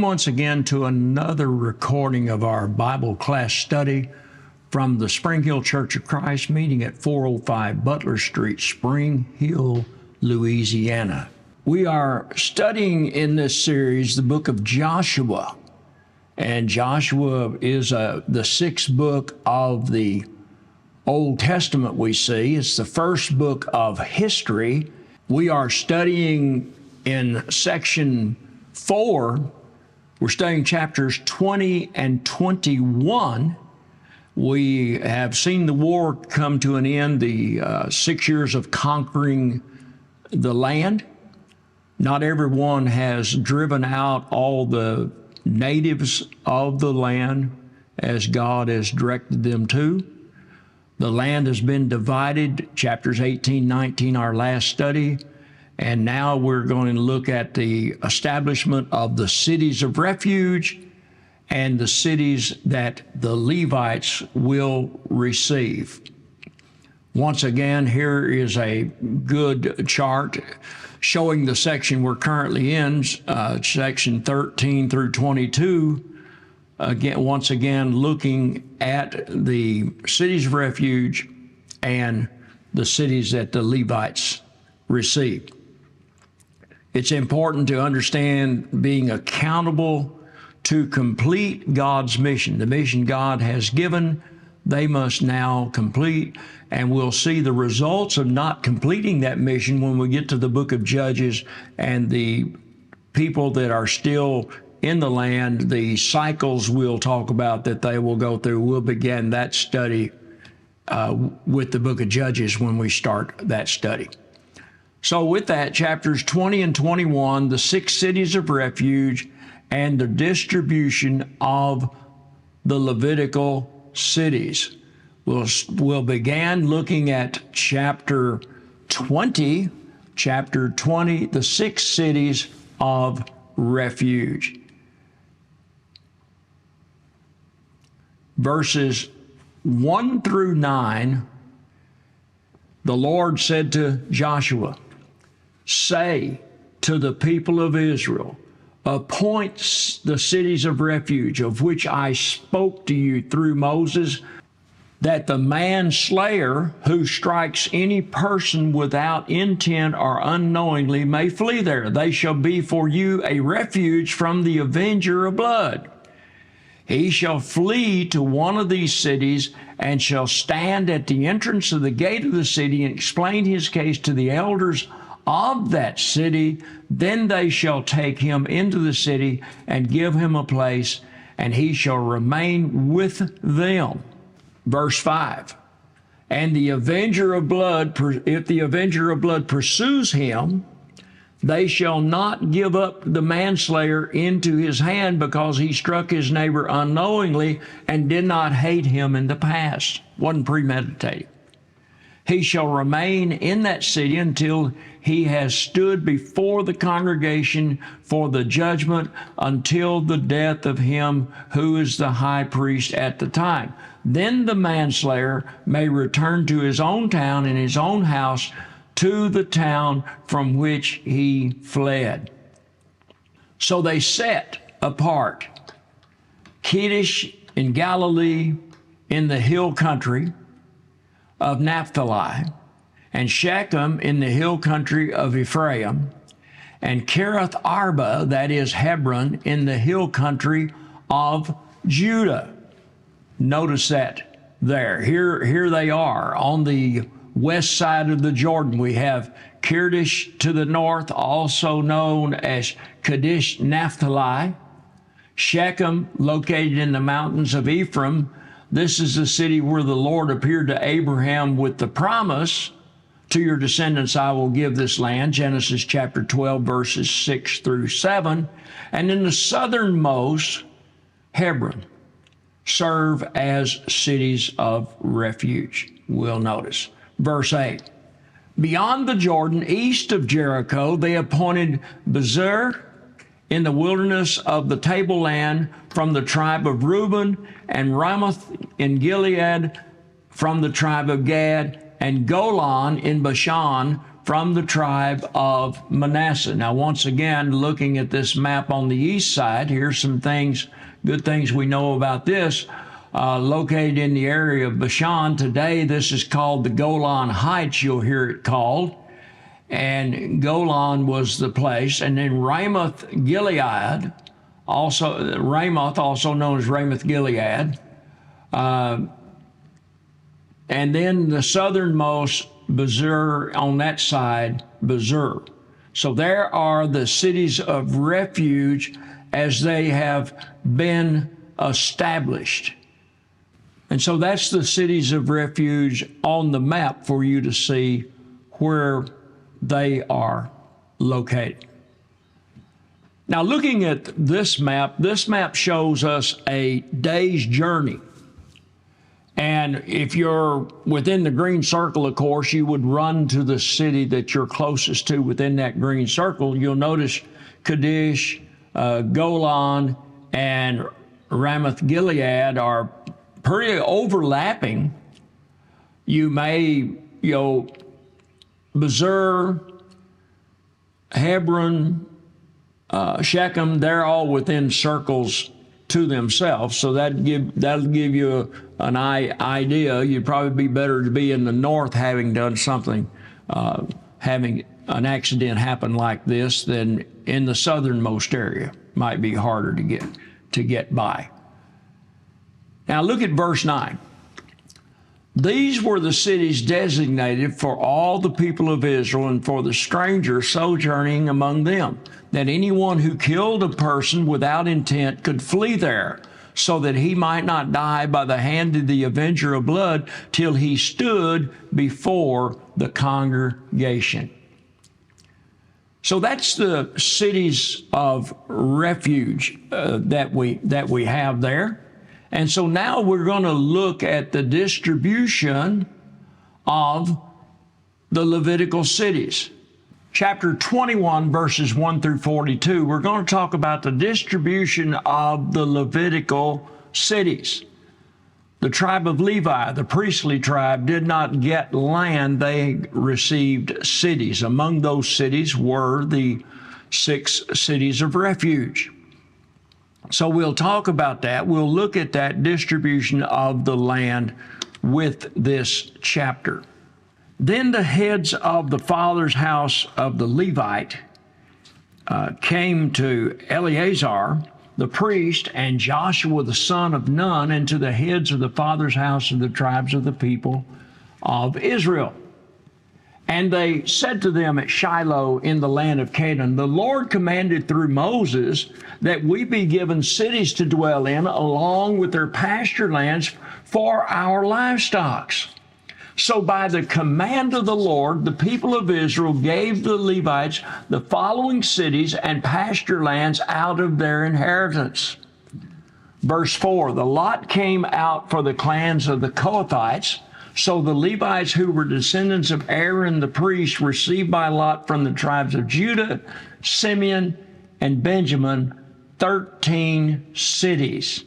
Welcome once again to another recording of our Bible class study from the Spring Hill Church of Christ, meeting at 405 Butler Street, Spring Hill, Louisiana. We are studying in this series the book of Joshua, and Joshua is the sixth book of the Old Testament we see. It's the first book of history. We are studying in section 4. We're studying chapters 20 and 21. We have seen the war come to an end, the 6 years of conquering the land. Not everyone has driven out all the natives of the land as God has directed them to. The land has been divided, chapters 18, 19, our last study. And now we're going to look at the establishment of the cities of refuge and the cities that the Levites will receive. Once again, here is a good chart showing the section we're currently in, section 13 through 22. Once again, looking at the cities of refuge and the cities that the Levites received. It's important to understand being accountable to complete God's mission. The mission God has given, they must now complete, and we'll see the results of not completing that mission when we get to the book of Judges and the people that are still in the land, the cycles we'll talk about that they will go through. We'll begin that study with the book of Judges when we start that study. So with that, chapters 20 and 21, the 6 cities of refuge and the distribution of the Levitical cities. We'll begin looking at chapter 20, the 6 cities of refuge. Verses 1 through 9, the Lord said to Joshua, "Say to the people of Israel, appoint the cities of refuge of which I spoke to you through Moses, that the manslayer who strikes any person without intent or unknowingly may flee there. They shall be for you a refuge from the avenger of blood. He shall flee to one of these cities and shall stand at the entrance of the gate of the city and explain his case to the elders of that city. Then they shall take him into the city and give him a place, and he shall remain with them." Verse 5, "And the avenger of blood, if the avenger of blood pursues him, they shall not give up the manslayer into his hand, because he struck his neighbor unknowingly and did not hate him in the past." Wasn't premeditated. "He shall remain in that city until he has stood before the congregation for the judgment, until the death of him who is the high priest at the time. Then the manslayer may return to his own town and his own house, to the town from which he fled." So they set apart Kedesh in Galilee in the hill country of Naphtali, and Shechem in the hill country of Ephraim, and Kiriath Arba, that is Hebron, in the hill country of Judah. Notice that there. Here they are on the west side of the Jordan. We have Kedesh to the north, also known as Kadesh Naphtali. Shechem, located in the mountains of Ephraim. This is the city where the Lord appeared to Abraham with the promise, "To your descendants I will give this land," Genesis chapter 12, verses 6 through 7. And in the southernmost, Hebron, serve as cities of refuge. We'll notice. Verse 8, "Beyond the Jordan, east of Jericho, they appointed Bezer in the wilderness of the tableland from the tribe of Reuben, and Ramoth in Gilead from the tribe of Gad, and Golan in Bashan from the tribe of Manasseh. Now, once again, looking at this map on the east side, here's some things, good things we know about this. Located in the area of Bashan. Today, this is called the Golan Heights, you'll hear it called. And Golan was the place. And then Ramoth Gilead, also Ramoth, also known as Ramoth Gilead. And then the southernmost Bezur on that side, Bezur. So there are the cities of refuge as they have been established. And so that's the cities of refuge on the map for you to see where they are located. Now, looking at this map shows us a day's journey. And if you're within the green circle, of course, you would run to the city that you're closest to within that green circle. You'll notice Kadesh, Golan, and Ramoth Gilead are pretty overlapping. You may, Bezur, Hebron, Shechem, they're all within circles to themselves. So that'll give you an idea. You'd probably be better to be in the north having done something, having an accident happen like this than in the southernmost area. Might be harder to get by. Now look at verse 9. These were the cities designated for all the people of Israel and for the stranger sojourning among them, that anyone who killed a person without intent could flee there, so that he might not die by the hand of the avenger of blood till he stood before the congregation. So that's the cities of refuge that we have there. And so now we're going to look at the distribution of the Levitical cities. Chapter 21, verses 1 through 42, we're going to talk about the distribution of the Levitical cities. The tribe of Levi, the priestly tribe, did not get land, they received cities. Among those cities were the 6 cities of refuge. So we'll talk about that. We'll look at that distribution of the land with this chapter. Then the heads of the father's house of the Levite came to Eleazar, the priest, and Joshua the son of Nun, and to the heads of the father's house of the tribes of the people of Israel. And they said to them at Shiloh in the land of Canaan, the Lord commanded through Moses that we be given cities to dwell in, along with their pasture lands for our livestock. So by the command of the Lord, the people of Israel gave the Levites the following cities and pasture lands out of their inheritance. Verse 4, the lot came out for the clans of the Kohathites. So the Levites, who were descendants of Aaron the priest, received by lot from the tribes of Judah, Simeon, and Benjamin 13 cities.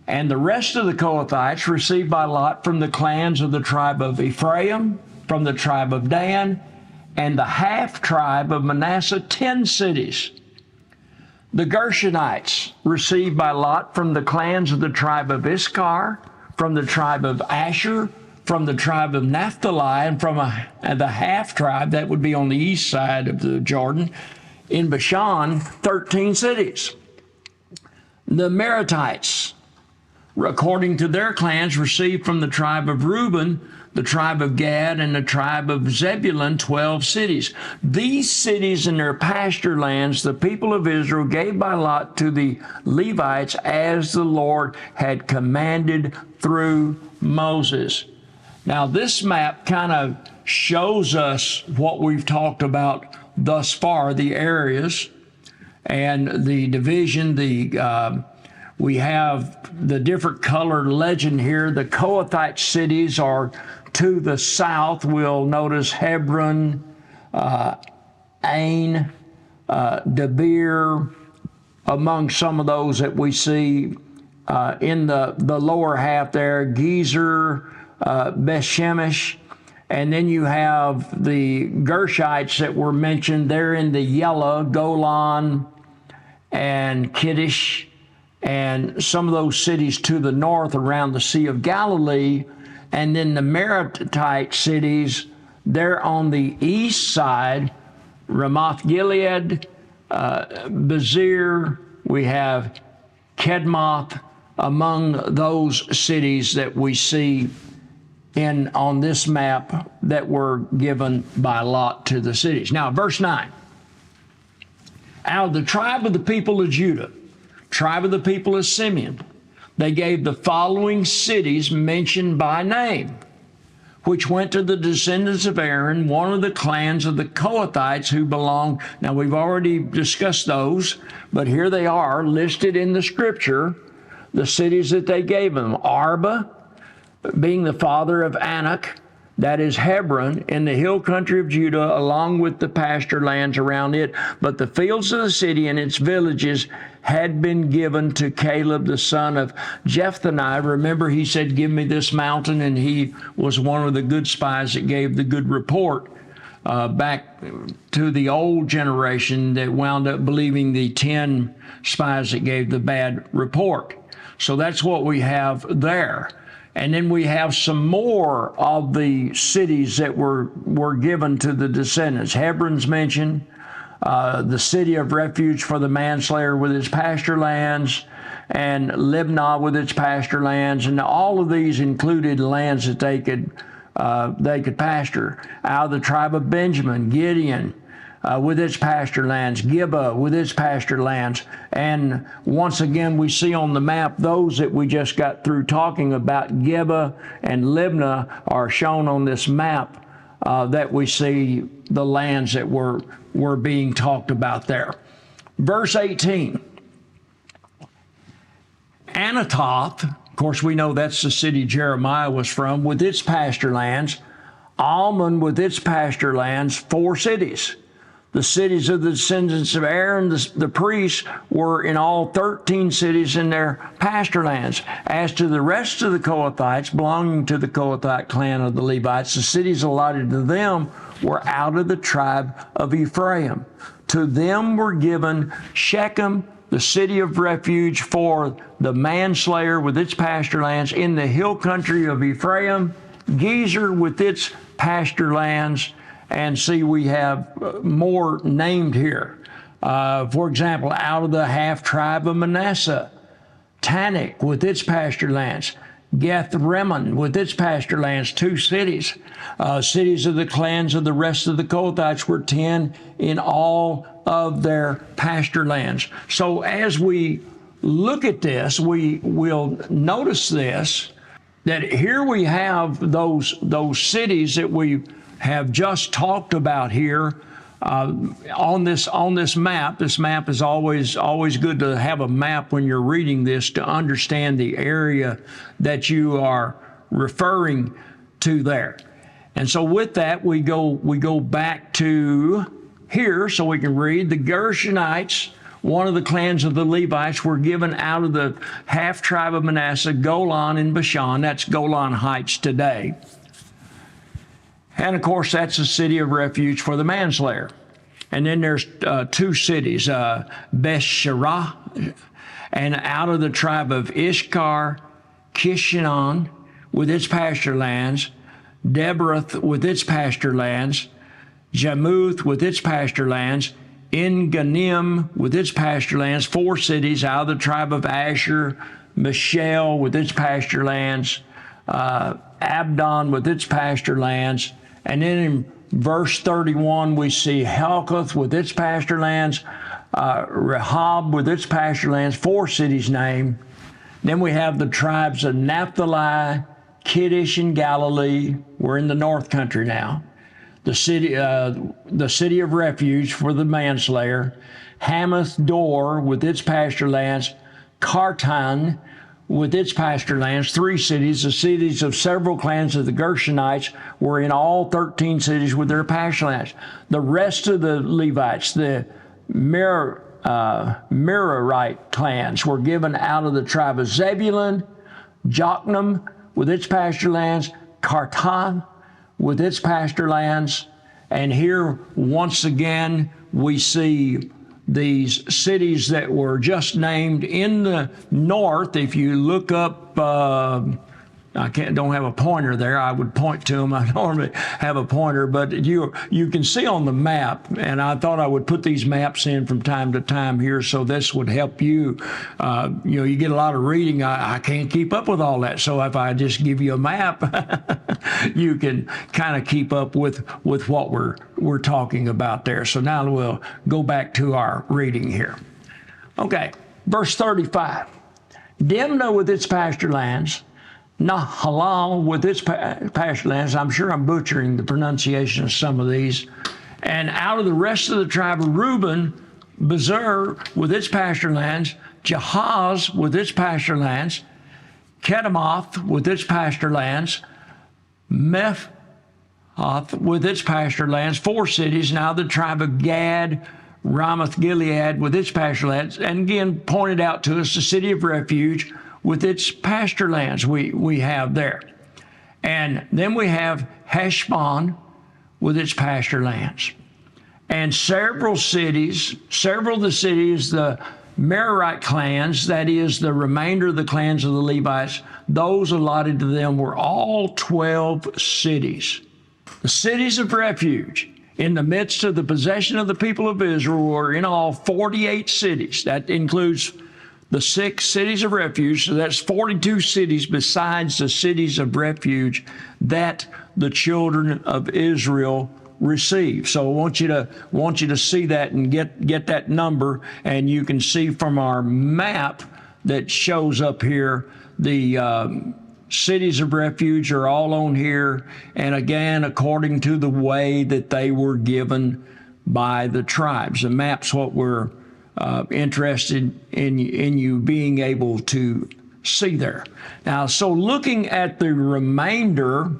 And the rest of the Kohathites received by lot from the clans of the tribe of Ephraim, from the tribe of Dan, and the half tribe of Manasseh 10 cities. The Gershonites received by lot from the clans of the tribe of Issachar, from the tribe of Asher, from the tribe of Naphtali, and from the half tribe, that would be on the east side of the Jordan, in Bashan, 13 cities. The Meratites, according to their clans, received from the tribe of Reuben, the tribe of Gad, and the tribe of Zebulun 12 cities. These cities and their pasture lands the people of Israel gave by lot to the Levites as the Lord had commanded through Moses. Now this map kind of shows us what we've talked about thus far, the areas and the division, we have the different colored legend here. The Kohathite cities are to the south. We'll notice Hebron, Ain, Debir, among some of those that we see in the lower half there, Gezer, Beth-Shemesh, And then you have the Gershites that were mentioned there in the yellow, Golan and Kiddish, and some of those cities to the north around the Sea of Galilee. And then the Meritite cities, they're on the east side, Ramoth Gilead, Bezir, we have Kedmoth, among those cities that we see on this map that were given by lot to the cities. Now, verse 9. Out of the tribe of the people of Judah, tribe of the people of Simeon, they gave the following cities mentioned by name, which went to the descendants of Aaron, one of the clans of the Kohathites who belonged. Now, we've already discussed those, but here they are listed in the scripture, the cities that they gave them. Arba, being the father of Anak, that is Hebron, in the hill country of Judah, along with the pasture lands around it. But the fields of the city and its villages had been given to Caleb, the son of Jephunneh. Remember, he said, give me this mountain, and he was one of the good spies that gave the good report back to the old generation that wound up believing the 10 spies that gave the bad report. So that's what we have there. And then we have some more of the cities that were given to the descendants. Hebron's mentioned, the city of refuge for the manslayer with its pasture lands, and Libnah with its pasture lands, and all of these included lands that they could pasture. Out of the tribe of Benjamin, Gideon, with its pasture lands, Gibeah with its pasture lands. And once again, we see on the map those that we just got through talking about, Gibeah and Libnah, are shown on this map that we see the lands that were being talked about there. Verse 18, Anathoth, of course we know that's the city Jeremiah was from, with its pasture lands. Almon with its pasture lands, 4 cities. The cities of the descendants of Aaron, the priests, were in all 13 cities in their pasture lands. As to the rest of the Kohathites belonging to the Kohathite clan of the Levites, the cities allotted to them were out of the tribe of Ephraim. To them were given Shechem, the city of refuge for the manslayer with its pasture lands in the hill country of Ephraim, Gezer with its pasture lands. And see, we have more named here. For example, out of the half tribe of Manasseh, Tanakh with its pasture lands, Gath-Rimmon with its pasture lands, 2 cities. Cities of the clans of the rest of the Kohathites were 10 in all of their pasture lands. So as we look at this, we will notice this, that here we have those cities that we have just talked about here on this map. This map is always good to have a map when you're reading this to understand the area that you are referring to there. And so with that, we go back to here so we can read. The Gershonites, one of the clans of the Levites, were given out of the half tribe of Manasseh, Golan and Bashan. That's Golan Heights today. And of course, that's a city of refuge for the manslayer. And then there's 2 cities, Beth-Sherah, and out of the tribe of Ishkar, Kishion with its pasture lands, Debrath with its pasture lands, Jarmuth with its pasture lands, En-Ganim with its pasture lands, 4 cities out of the tribe of Asher, Michelle with its pasture lands, Abdon with its pasture lands. And then in verse 31, we see Helkath with its pasture lands, Rehob with its pasture lands, 4 cities named. Then we have the tribes of Naphtali, Kiddish, and Galilee. We're in the north country now. The city of refuge for the manslayer, Hamath Dor with its pasture lands, Kartan with its pasture lands, 3 cities. The cities of several clans of the Gershonites were in all 13 cities with their pasture lands. The rest of the Levites, the Merarite clans, were given out of the tribe of Zebulun, Jokneam with its pasture lands, Kartan with its pasture lands. And here, once again, we see these cities that were just named in the north. If you look up, don't have a pointer there. I would point to them. I normally have a pointer, but you can see on the map, and I thought I would put these maps in from time to time here, so this would help you. You get a lot of reading. I can't keep up with all that, so if I just give you a map, you can kind of keep up with what we're talking about there. So now we'll go back to our reading here. Okay, verse 35. Dimnah with its pasture lands, Nahalal with its pasture lands. I'm sure I'm butchering the pronunciation of some of these. And out of the rest of the tribe of Reuben, Bezer with its pasture lands, Jahaz with its pasture lands, Kedemoth with its pasture lands, Mephhath with its pasture lands, 4 cities. Now the tribe of Gad, Ramoth Gilead with its pasture lands, and again pointed out to us the city of Refuge with its pasture lands we have there. And then we have Heshbon with its pasture lands. And several of the cities, the Merarite clans, that is the remainder of the clans of the Levites, those allotted to them were all 12 cities. The cities of refuge in the midst of the possession of the people of Israel were in all 48 cities. That includes the 6 cities of refuge, so that's 42 cities besides the cities of refuge that the children of Israel received. So I want you to see that and get that number, and you can see from our map that shows up here, the cities of refuge are all on here, and again, according to the way that they were given by the tribes. The map's what we're interested in you being able to see there. Now, so looking at the remainder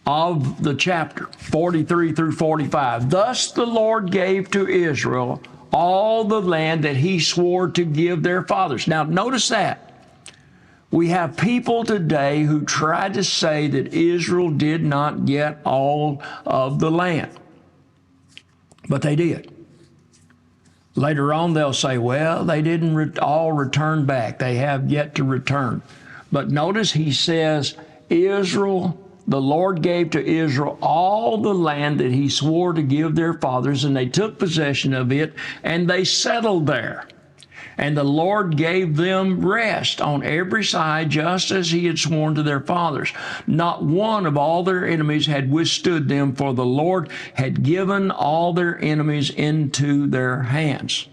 of the chapter, 43 through 45, thus the Lord gave to Israel all the land that he swore to give their fathers. Now, notice that. We have people today who try to say that Israel did not get all of the land, but they did. Later on, they'll say, well, they didn't all return back. They have yet to return. But notice he says, Israel, the Lord gave to Israel all the land that he swore to give their fathers, and they took possession of it, and they settled there. And the Lord gave them rest on every side, just as he had sworn to their fathers. Not one of all their enemies had withstood them, for the Lord had given all their enemies into their hands.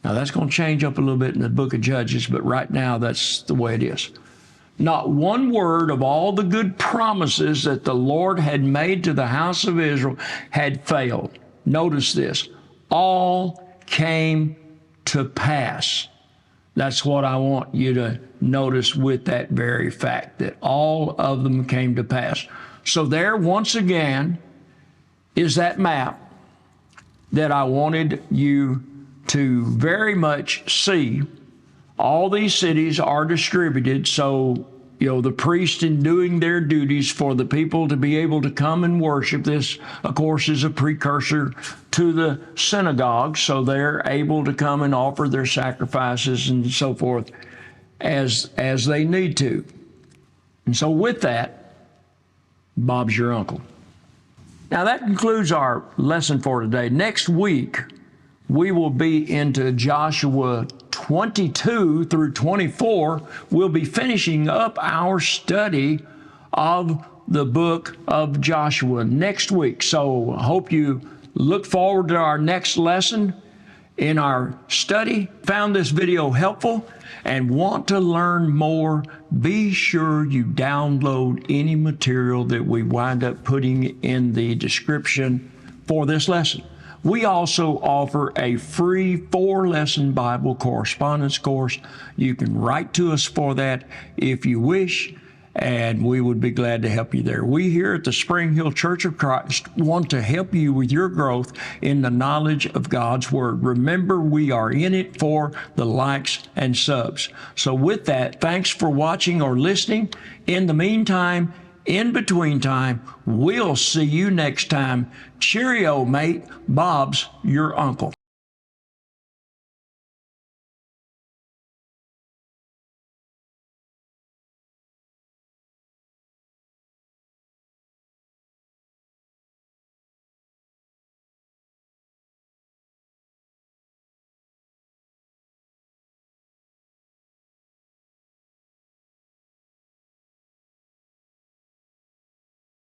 Now that's going to change up a little bit in the book of Judges, but right now that's the way it is. Not one word of all the good promises that the Lord had made to the house of Israel had failed. Notice this. All came to pass. That's what I want you to notice with that very fact, that all of them came to pass. So there, once again, is that map that I wanted you to very much see. All these cities are distributed, so the priests in doing their duties for the people to be able to come and worship. This, of course, is a precursor to the synagogue, so they're able to come and offer their sacrifices and so forth as they need to. And so with that, Bob's your uncle. Now that concludes our lesson for today. Next week, we will be into Joshua 22 through 24. We'll be finishing up our study of the book of Joshua next week. So I hope you look forward to our next lesson in our study. Found this video helpful and want to learn more, be sure you download any material that we wind up putting in the description for this lesson. We also offer a free 4-lesson Bible correspondence course. You can write to us for that if you wish, and we would be glad to help you there. We here at the Spring Hill Church of Christ want to help you with your growth in the knowledge of God's Word. Remember, we are in it for the likes and subs. So with that, thanks for watching or listening. In the meantime, In between time, we'll see you next time. Cheerio, mate. Bob's your uncle.